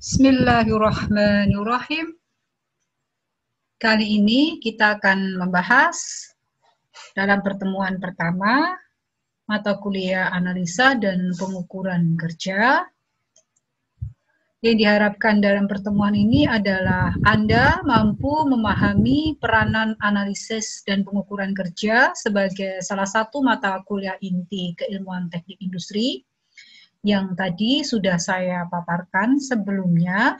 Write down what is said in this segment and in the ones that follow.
Bismillahirrahmanirrahim. Kali ini kita akan membahas dalam pertemuan pertama mata kuliah analisa dan pengukuran kerja. Yang diharapkan dalam pertemuan ini adalah Anda mampu memahami peranan analisis dan pengukuran kerja sebagai salah satu mata kuliah inti keilmuan teknik industri yang tadi sudah saya paparkan sebelumnya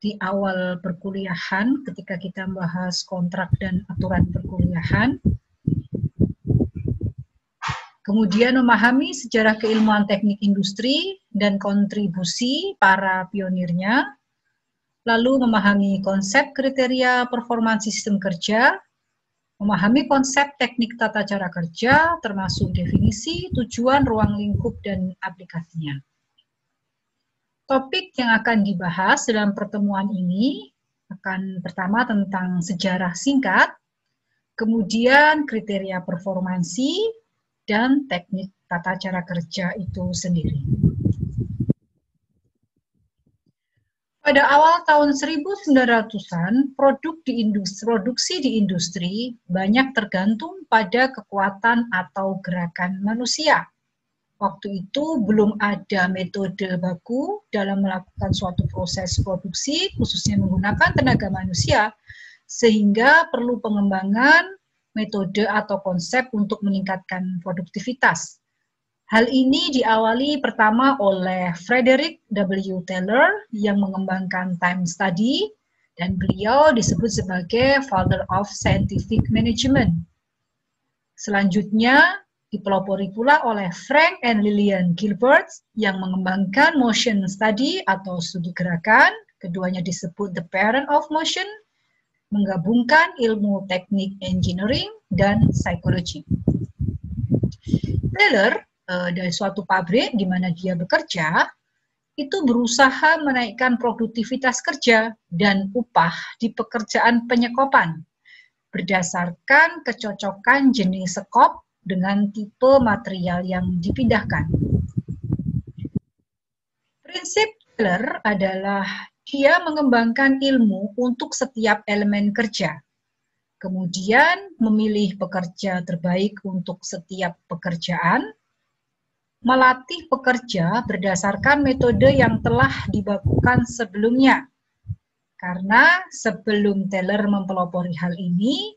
di awal perkuliahan ketika kita membahas kontrak dan aturan perkuliahan. Kemudian memahami sejarah keilmuan teknik industri dan kontribusi para pionirnya, lalu memahami konsep kriteria performansi sistem kerja, memahami konsep teknik tata cara kerja, termasuk definisi, tujuan, ruang lingkup, dan aplikasinya. Topik yang akan dibahas dalam pertemuan ini akan pertama tentang sejarah singkat, kemudian kriteria performansi, dan teknik tata cara kerja itu sendiri. Pada awal tahun 1900-an, produksi di industri banyak tergantung pada kekuatan atau gerakan manusia. Waktu itu belum ada metode baku dalam melakukan suatu proses produksi, khususnya menggunakan tenaga manusia, sehingga perlu pengembangan metode atau konsep untuk meningkatkan produktivitas. Hal ini diawali pertama oleh Frederick W. Taylor yang mengembangkan time study, dan beliau disebut sebagai Father of Scientific Management. Selanjutnya dipelopori pula oleh Frank and Lillian Gilbert yang mengembangkan motion study atau studi gerakan, keduanya disebut the parent of motion, menggabungkan ilmu teknik engineering dan psikologi. Taylor dari suatu pabrik di mana dia bekerja, itu berusaha menaikkan produktivitas kerja dan upah di pekerjaan penyekopan berdasarkan kecocokan jenis sekop dengan tipe material yang dipindahkan. Prinsip Taylor adalah dia mengembangkan ilmu untuk setiap elemen kerja, kemudian memilih pekerja terbaik untuk setiap pekerjaan, melatih pekerja berdasarkan metode yang telah dibakukan sebelumnya. Karena sebelum Taylor mempelopori hal ini,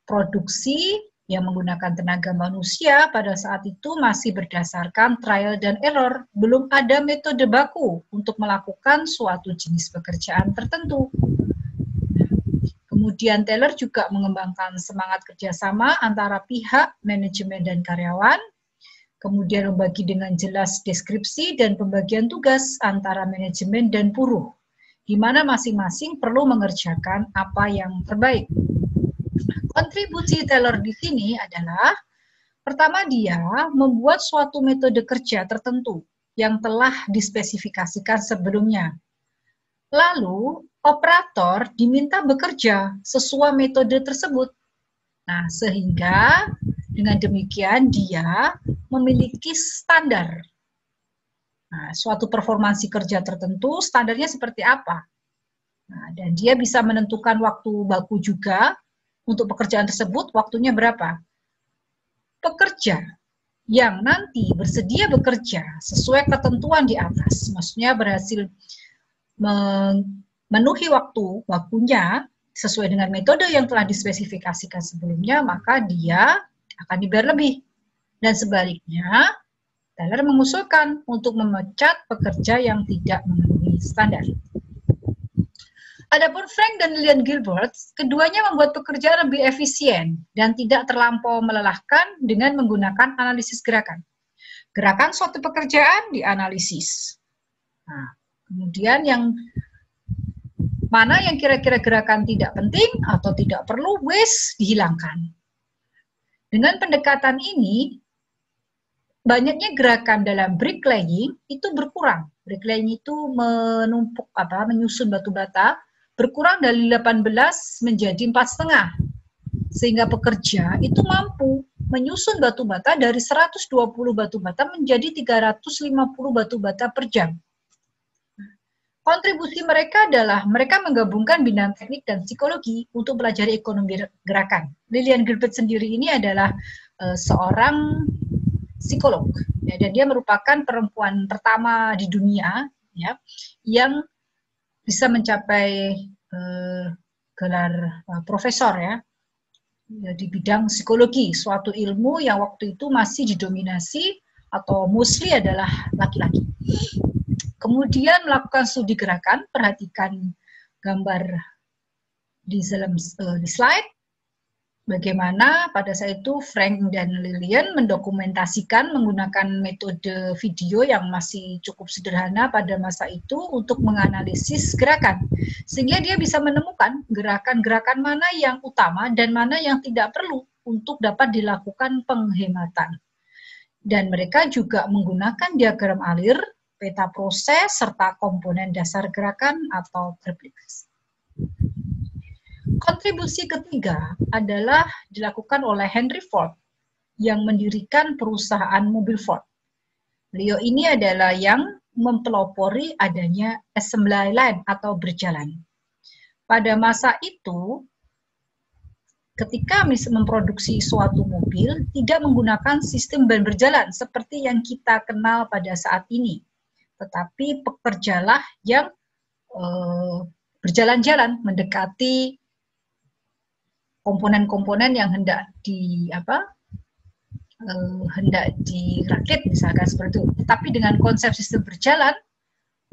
produksi yang menggunakan tenaga manusia pada saat itu masih berdasarkan trial dan error. Belum ada metode baku untuk melakukan suatu jenis pekerjaan tertentu. Kemudian Taylor juga mengembangkan semangat kerjasama antara pihak manajemen dan karyawan, kemudian membagi dengan jelas deskripsi dan pembagian tugas antara manajemen dan buruh, di mana masing-masing perlu mengerjakan apa yang terbaik. Kontribusi Taylor di sini adalah, pertama dia membuat suatu metode kerja tertentu yang telah dispesifikasikan sebelumnya. Lalu, operator diminta bekerja sesuai metode tersebut. Nah, sehingga dengan demikian dia memiliki standar. Nah, suatu performansi kerja tertentu, standarnya seperti apa? Nah, dan dia bisa menentukan waktu baku juga untuk pekerjaan tersebut, waktunya berapa? Pekerja yang nanti bersedia bekerja sesuai ketentuan di atas, maksudnya berhasil memenuhi waktunya sesuai dengan metode yang telah dispesifikasikan sebelumnya, maka dia akan dibayar lebih. Dan sebaliknya, Taylor mengusulkan untuk memecat pekerja yang tidak memenuhi standar. Adapun Frank dan Lillian Gilbert, keduanya membuat pekerjaan lebih efisien dan tidak terlampau melelahkan dengan menggunakan analisis gerakan. Gerakan suatu pekerjaan dianalisis. Nah, kemudian yang mana yang kira-kira gerakan tidak penting atau tidak perlu, dihilangkan. Dengan pendekatan ini, banyaknya gerakan dalam bricklaying itu berkurang. Bricklaying itu menyusun batu bata, berkurang dari 18 menjadi 4,5. Sehingga pekerja itu mampu menyusun batu bata dari 120 batu bata menjadi 350 batu bata per jam. Kontribusi mereka adalah mereka menggabungkan bidang teknik dan psikologi untuk pelajari ekonomi gerakan. Lilian Gilbert sendiri ini adalah seorang psikolog, ya, dan dia merupakan perempuan pertama di dunia, ya, yang bisa mencapai gelar profesor, ya, di bidang psikologi, suatu ilmu yang waktu itu masih didominasi atau mostly adalah laki-laki. Kemudian melakukan studi gerakan, perhatikan gambar di slide, bagaimana pada saat itu Frank dan Lilian mendokumentasikan menggunakan metode video yang masih cukup sederhana pada masa itu untuk menganalisis gerakan. Sehingga dia bisa menemukan gerakan-gerakan mana yang utama dan mana yang tidak perlu untuk dapat dilakukan penghematan. Dan mereka juga menggunakan diagram alir, peta proses, serta komponen dasar gerakan atau replikasi. Kontribusi ketiga adalah dilakukan oleh Henry Ford yang mendirikan perusahaan mobil Ford. Beliau ini adalah yang mempelopori adanya assembly line atau berjalan. Pada masa itu, ketika memproduksi suatu mobil, tidak menggunakan sistem ban berjalan seperti yang kita kenal pada saat ini. Tetapi pekerjalah yang berjalan-jalan mendekati komponen-komponen yang hendak dirakit misalkan seperti itu. Tapi dengan konsep sistem berjalan,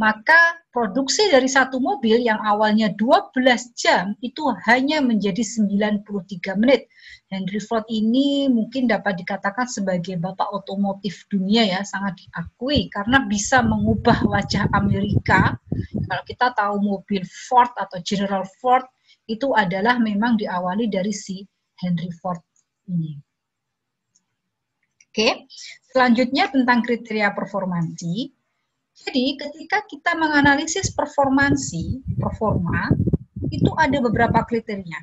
maka produksi dari satu mobil yang awalnya 12 jam itu hanya menjadi 93 menit. Henry Ford ini mungkin dapat dikatakan sebagai bapak otomotif dunia, ya, sangat diakui karena bisa mengubah wajah Amerika. Kalau kita tahu mobil Ford atau General Ford itu adalah memang diawali dari si Henry Ford ini. Oke, selanjutnya tentang kriteria performansi. Jadi ketika kita menganalisis performa, itu ada beberapa kriteria.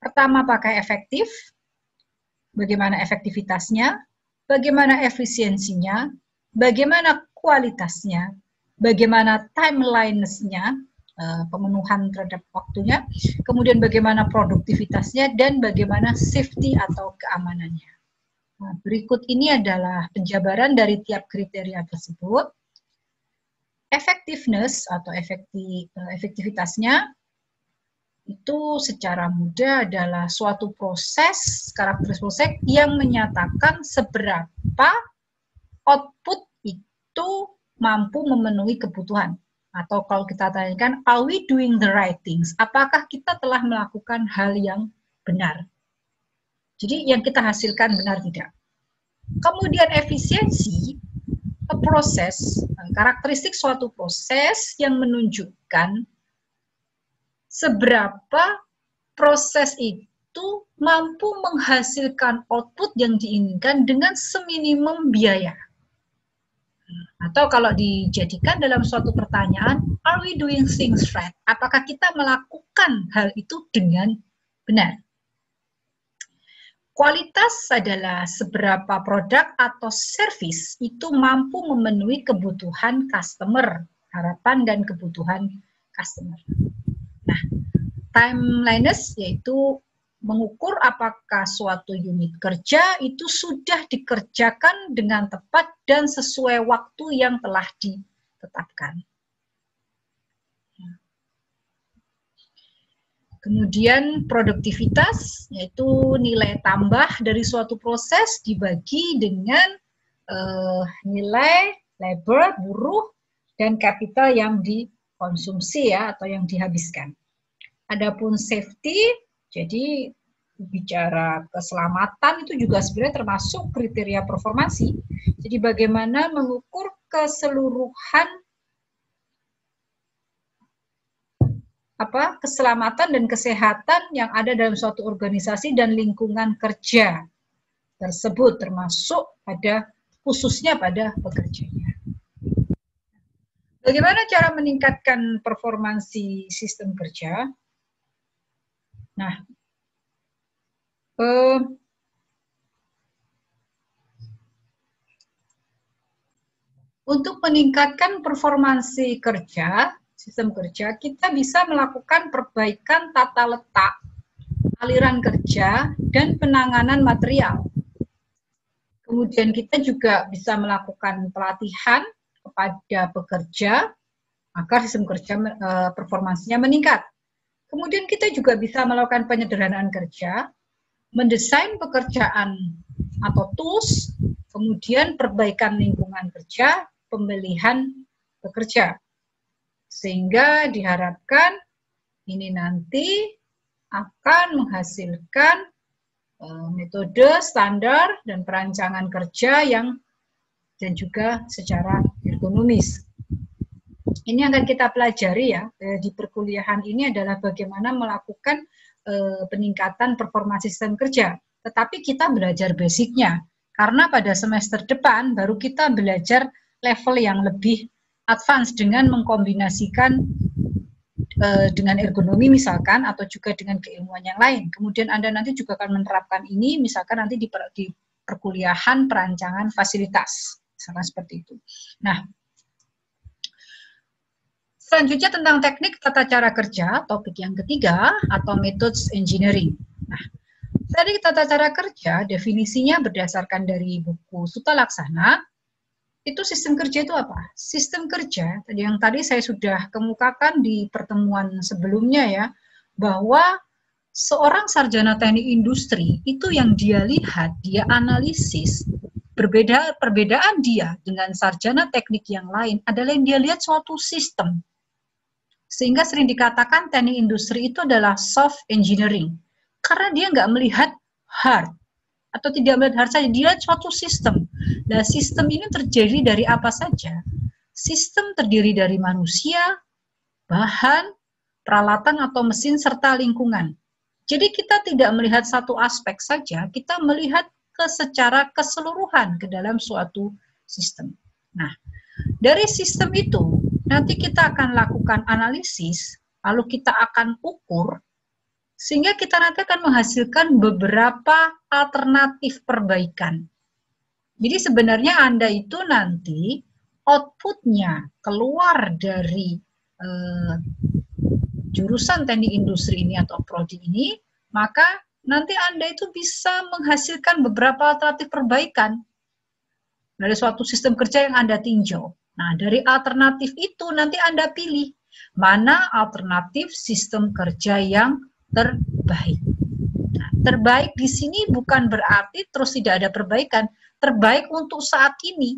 Pertama, pakai efektif, bagaimana efektivitasnya, bagaimana efisiensinya, bagaimana kualitasnya, bagaimana timeliness-nya, pemenuhan terhadap waktunya, kemudian bagaimana produktivitasnya, dan bagaimana safety atau keamanannya. Nah, berikut ini adalah penjabaran dari tiap kriteria tersebut. Effectiveness atau efektivitasnya itu secara mudah adalah suatu proses, karakteristik proses yang menyatakan seberapa output itu mampu memenuhi kebutuhan. Atau kalau kita tanyakan, are we doing the right things? Apakah kita telah melakukan hal yang benar? Jadi yang kita hasilkan benar tidak? Kemudian efisiensi, proses, karakteristik suatu proses yang menunjukkan seberapa proses itu mampu menghasilkan output yang diinginkan dengan seminimum biaya. Atau kalau dijadikan dalam suatu pertanyaan, are we doing things right? Apakah kita melakukan hal itu dengan benar? Kualitas adalah seberapa produk atau service itu mampu memenuhi kebutuhan customer, harapan dan kebutuhan customer. Nah, timeliness yaitu mengukur apakah suatu unit kerja itu sudah dikerjakan dengan tepat dan sesuai waktu yang telah ditetapkan. Kemudian produktivitas, yaitu nilai tambah dari suatu proses dibagi dengan nilai labor, buruh, dan capital yang dikonsumsi, ya, atau yang dihabiskan. Adapun safety, jadi bicara keselamatan itu juga sebenarnya termasuk kriteria performansi. Jadi bagaimana mengukur keseluruhan keselamatan dan kesehatan yang ada dalam suatu organisasi dan lingkungan kerja tersebut, termasuk khususnya pada pekerjanya. Bagaimana cara meningkatkan performansi sistem kerja? Nah, untuk meningkatkan performansi kerja, sistem kerja, kita bisa melakukan perbaikan tata letak, aliran kerja, dan penanganan material. Kemudian kita juga bisa melakukan pelatihan kepada pekerja agar sistem kerja performansinya meningkat. Kemudian kita juga bisa melakukan penyederhanaan kerja, mendesain pekerjaan atau tools, kemudian perbaikan lingkungan kerja, pemilihan pekerja. Sehingga diharapkan ini nanti akan menghasilkan metode standar dan perancangan kerja yang dan juga secara ergonomis. Ini yang akan kita pelajari ya di perkuliahan ini adalah bagaimana melakukan peningkatan performa sistem kerja. Tetapi kita belajar basicnya, karena pada semester depan baru kita belajar level yang lebih advance dengan mengkombinasikan dengan ergonomi misalkan, atau juga dengan keilmuan yang lain. Kemudian Anda nanti juga akan menerapkan ini misalkan nanti di perkuliahan perancangan fasilitas, misalkan seperti itu. Nah, selanjutnya tentang teknik tata cara kerja, topik yang ketiga, atau methods engineering. Nah, dari tata cara kerja, definisinya berdasarkan dari buku Suta Laksana. Itu sistem kerja itu apa? Sistem kerja, yang tadi saya sudah kemukakan di pertemuan sebelumnya ya, bahwa seorang sarjana teknik industri itu yang dia lihat, dia analisis, perbedaan dia dengan sarjana teknik yang lain adalah yang dia lihat suatu sistem. Sehingga sering dikatakan teknik industri itu adalah soft engineering, karena dia nggak melihat hard, atau tidak melihat hard saja, dia lihat suatu sistem. Nah, sistem ini terjadi dari apa saja? Sistem terdiri dari manusia, bahan, peralatan atau mesin, serta lingkungan. Jadi kita tidak melihat satu aspek saja, kita melihat secara keseluruhan ke dalam suatu sistem. Nah, dari sistem itu, nanti kita akan lakukan analisis, lalu kita akan ukur, sehingga kita nanti akan menghasilkan beberapa alternatif perbaikan. Jadi sebenarnya Anda itu nanti outputnya keluar dari jurusan teknik industri ini atau prodi ini, maka nanti Anda itu bisa menghasilkan beberapa alternatif perbaikan dari suatu sistem kerja yang Anda tinjau. Nah, dari alternatif itu nanti Anda pilih mana alternatif sistem kerja yang terbaik. Nah, terbaik di sini bukan berarti terus tidak ada perbaikan. Terbaik untuk saat ini.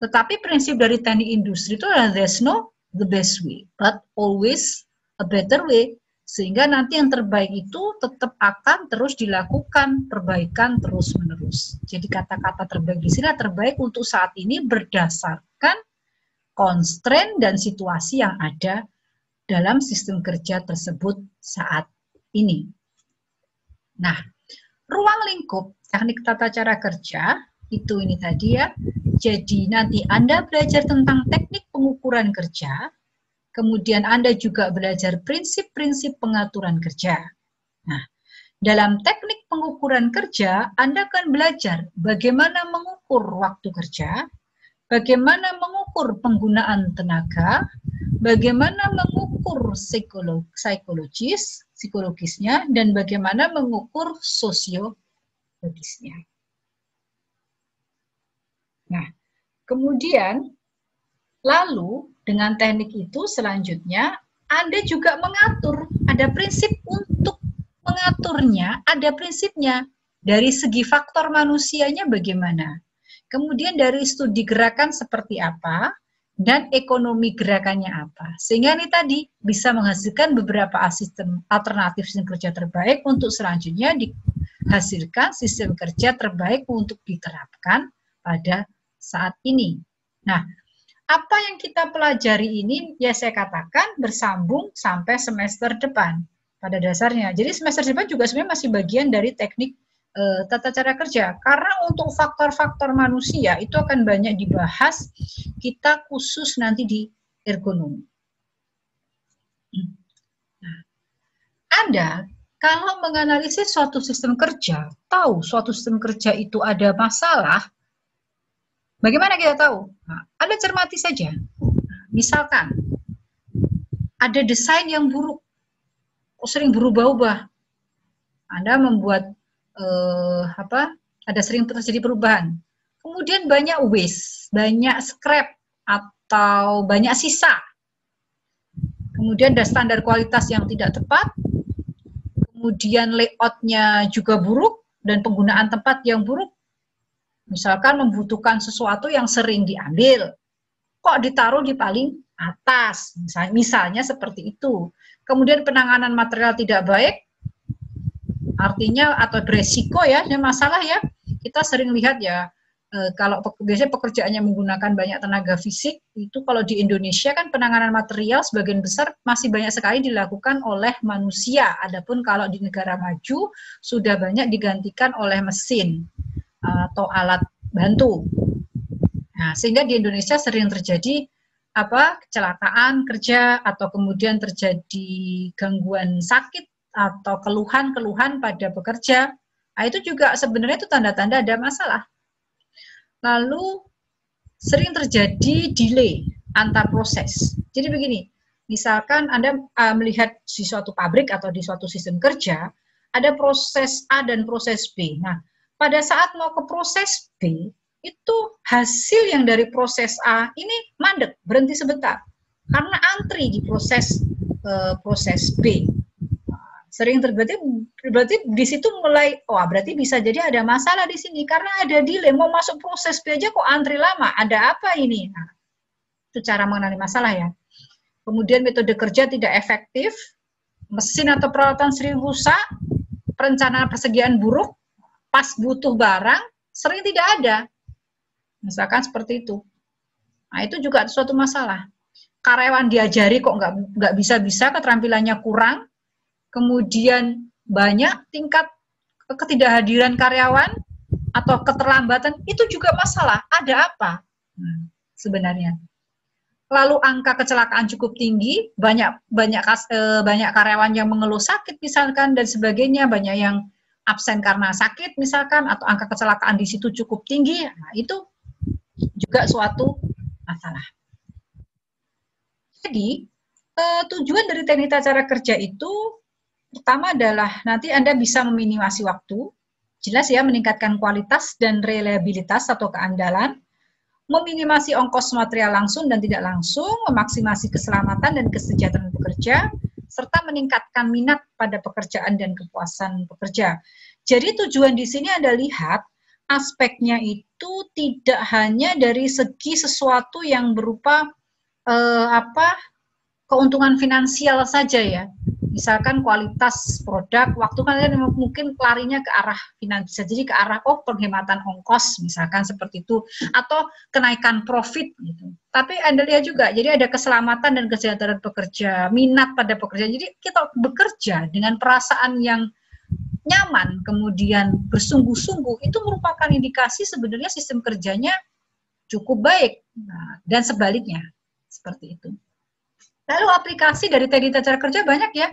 Tetapi prinsip dari teknik industri itu adalah there's no the best way, but always a better way. Sehingga nanti yang terbaik itu tetap akan terus dilakukan perbaikan terus-menerus. Jadi kata-kata terbaik di sini terbaik untuk saat ini berdasarkan constraint dan situasi yang ada dalam sistem kerja tersebut saat ini. Nah, ruang lingkup teknik tata cara kerja itu ini tadi ya. Jadi nanti Anda belajar tentang teknik pengukuran kerja, kemudian Anda juga belajar prinsip-prinsip pengaturan kerja. Nah, dalam teknik pengukuran kerja, Anda akan belajar bagaimana mengukur waktu kerja, bagaimana mengukur penggunaan tenaga, bagaimana mengukur psikologisnya, dan bagaimana mengukur sosiologisnya. Nah, kemudian lalu dengan teknik itu selanjutnya Anda juga mengatur, ada prinsip untuk mengaturnya, ada prinsipnya dari segi faktor manusianya bagaimana. Kemudian dari studi gerakan seperti apa, dan ekonomi gerakannya apa. Sehingga ini tadi bisa menghasilkan beberapa sistem alternatif sistem kerja terbaik untuk selanjutnya dihasilkan sistem kerja terbaik untuk diterapkan pada saat ini. Nah, apa yang kita pelajari ini ya saya katakan bersambung sampai semester depan pada dasarnya. Jadi semester depan juga sebenarnya masih bagian dari teknik tata cara kerja. Karena untuk faktor-faktor manusia itu akan banyak dibahas, kita khusus nanti di ergonomi. Nah, Anda kalau menganalisis suatu sistem kerja, tahu suatu sistem kerja itu ada masalah, bagaimana kita tahu? Nah, Anda cermati saja. Misalkan, ada desain yang buruk, sering berubah-ubah. Anda membuat ada sering terjadi perubahan. Kemudian banyak waste, banyak scrap atau banyak sisa. Kemudian ada standar kualitas yang tidak tepat. Kemudian layoutnya juga buruk dan penggunaan tempat yang buruk. Misalkan membutuhkan sesuatu yang sering diambil, kok ditaruh di paling atas, misalnya seperti itu. Kemudian penanganan material tidak baik, artinya atau beresiko ya, masalah ya. Kita sering lihat ya, kalau biasanya pekerjaannya menggunakan banyak tenaga fisik, itu kalau di Indonesia kan penanganan material sebagian besar masih banyak sekali dilakukan oleh manusia. Adapun kalau di negara maju sudah banyak digantikan oleh mesin atau alat bantu. Nah, sehingga di Indonesia sering terjadi kecelakaan kerja atau kemudian terjadi gangguan sakit atau keluhan-keluhan pada pekerja. Nah, itu juga sebenarnya itu tanda-tanda ada masalah. Lalu sering terjadi delay antar proses. Jadi begini, misalkan Anda melihat di suatu pabrik atau di suatu sistem kerja, ada proses A dan proses B. Nah, pada saat mau ke proses B, itu hasil yang dari proses A ini mandek, berhenti sebentar. Karena antri di proses B. Sering terjadi, berarti di situ mulai, berarti bisa jadi ada masalah di sini karena ada delay, mau masuk proses B aja kok antri lama, ada apa ini? Nah, itu cara mengenali masalah ya. Kemudian metode kerja tidak efektif, mesin atau peralatan sering rusak, perencanaan persediaan buruk, pas butuh barang sering tidak ada. Misalkan seperti itu. Nah, itu juga suatu masalah. Karyawan diajari kok nggak bisa-bisa, keterampilannya kurang. Kemudian banyak tingkat ketidakhadiran karyawan atau keterlambatan, itu juga masalah. Ada apa sebenarnya? Lalu angka kecelakaan cukup tinggi, banyak karyawan yang mengeluh sakit misalkan dan sebagainya, banyak yang absen karena sakit misalkan, atau angka kecelakaan di situ cukup tinggi. Nah, itu juga suatu masalah. Jadi tujuan dari teknik cara kerja itu pertama adalah nanti Anda bisa meminimasi waktu, jelas ya, meningkatkan kualitas dan reliabilitas atau keandalan, meminimasi ongkos material langsung dan tidak langsung, memaksimasi keselamatan dan kesejahteraan pekerja, serta meningkatkan minat pada pekerjaan dan kepuasan pekerja. Jadi tujuan di sini Anda lihat aspeknya itu tidak hanya dari segi sesuatu yang berupa keuntungan finansial saja ya. Misalkan kualitas produk, waktu kan mungkin larinya ke arah finansial, jadi ke arah penghematan ongkos misalkan seperti itu, atau kenaikan profit gitu. Tapi Anda lihat juga, jadi ada keselamatan dan kesejahteraan pekerja, minat pada pekerja. Jadi kita bekerja dengan perasaan yang nyaman, kemudian bersungguh-sungguh, itu merupakan indikasi sebenarnya sistem kerjanya cukup baik. Nah, dan sebaliknya, seperti itu. Lalu aplikasi dari teknik cara kerja banyak ya.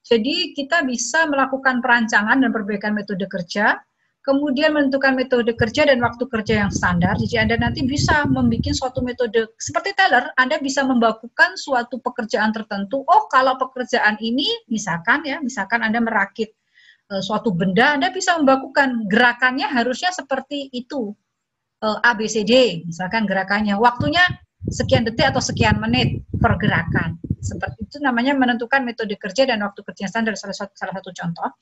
Jadi kita bisa melakukan perancangan dan perbaikan metode kerja, kemudian menentukan metode kerja dan waktu kerja yang standar. Jadi Anda nanti bisa membuat suatu metode, seperti teller, Anda bisa membakukan suatu pekerjaan tertentu. Oh, kalau pekerjaan ini, misalkan Anda merakit suatu benda, Anda bisa membakukan gerakannya harusnya seperti itu. ABCD, misalkan gerakannya. Waktunya sekian detik atau sekian menit per gerakan. Seperti itu namanya menentukan metode kerja dan waktu kerja standar, salah satu contoh.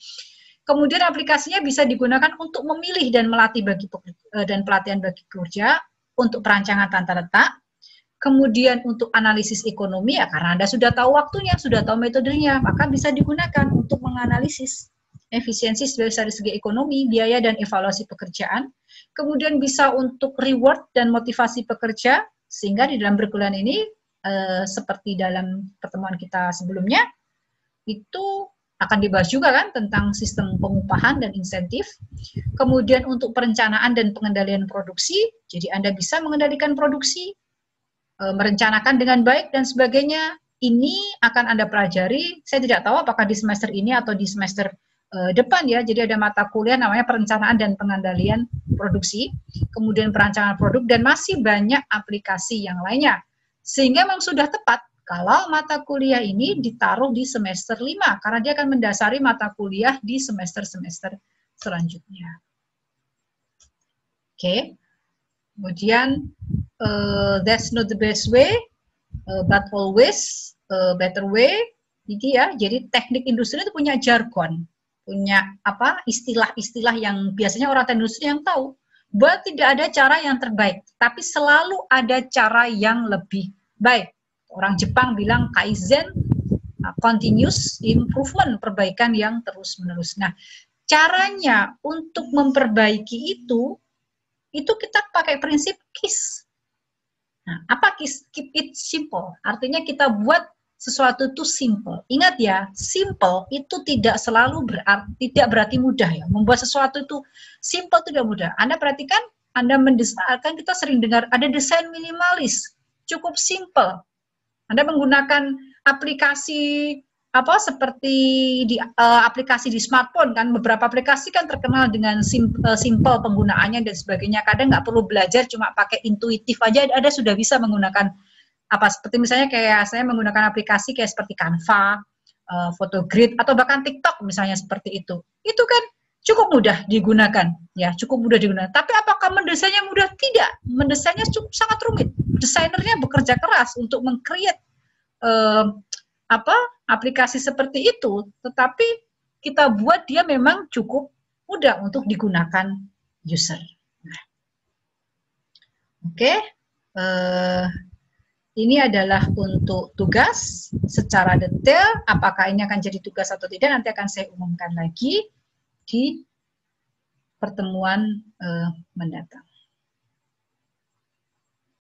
Kemudian aplikasinya bisa digunakan untuk memilih dan melatih dan pelatihan bagi kerja, untuk perancangan tata letak, kemudian untuk analisis ekonomi ya karena Anda sudah tahu waktunya, sudah tahu metodenya, maka bisa digunakan untuk menganalisis efisiensi dari segi ekonomi, biaya dan evaluasi pekerjaan. Kemudian bisa untuk reward dan motivasi pekerja, sehingga di dalam berkelan ini seperti dalam pertemuan kita sebelumnya itu akan dibahas juga kan tentang sistem pengupahan dan insentif. Kemudian untuk perencanaan dan pengendalian produksi, jadi Anda bisa mengendalikan produksi, merencanakan dengan baik dan sebagainya. Ini akan Anda pelajari, saya tidak tahu apakah di semester ini atau di semester depan ya. Jadi ada mata kuliah namanya perencanaan dan pengendalian produksi, kemudian perancangan produk, dan masih banyak aplikasi yang lainnya. Sehingga memang sudah tepat Kalau mata kuliah ini ditaruh di semester 5, karena dia akan mendasari mata kuliah di semester-semester selanjutnya. Oke. Kemudian, that's not the best way, but always a better way. Jadi teknik industri itu punya jargon, punya istilah-istilah yang biasanya orang teknik industri yang tahu. Bahwa tidak ada cara yang terbaik, tapi selalu ada cara yang lebih baik. Orang Jepang bilang kaizen, continuous improvement, perbaikan yang terus-menerus. Nah, caranya untuk memperbaiki itu kita pakai prinsip KISS. Nah, apa KISS? Keep it simple. Artinya kita buat sesuatu itu simple. Ingat ya, simple itu tidak selalu tidak berarti mudah ya. Membuat sesuatu itu simple tidak mudah. Anda perhatikan, Anda mendesain, kita sering dengar ada desain minimalis, cukup simple. Anda menggunakan aplikasi seperti di aplikasi di smartphone kan, beberapa aplikasi kan terkenal dengan simple penggunaannya dan sebagainya. Kadang nggak perlu belajar, cuma pakai intuitif aja ada sudah bisa menggunakan seperti misalnya kayak saya menggunakan aplikasi kayak seperti Canva, Photogrid atau bahkan TikTok misalnya seperti itu. Itu kan cukup mudah digunakan, ya cukup mudah digunakan. Tapi apakah mendesainnya mudah? Tidak, mendesainnya cukup sangat rumit. Desainernya bekerja keras untuk meng-create aplikasi seperti itu, tetapi kita buat dia memang cukup mudah untuk digunakan user. Nah. Oke, ini adalah untuk tugas secara detail. Apakah ini akan jadi tugas atau tidak, nanti akan saya umumkan lagi di pertemuan mendatang.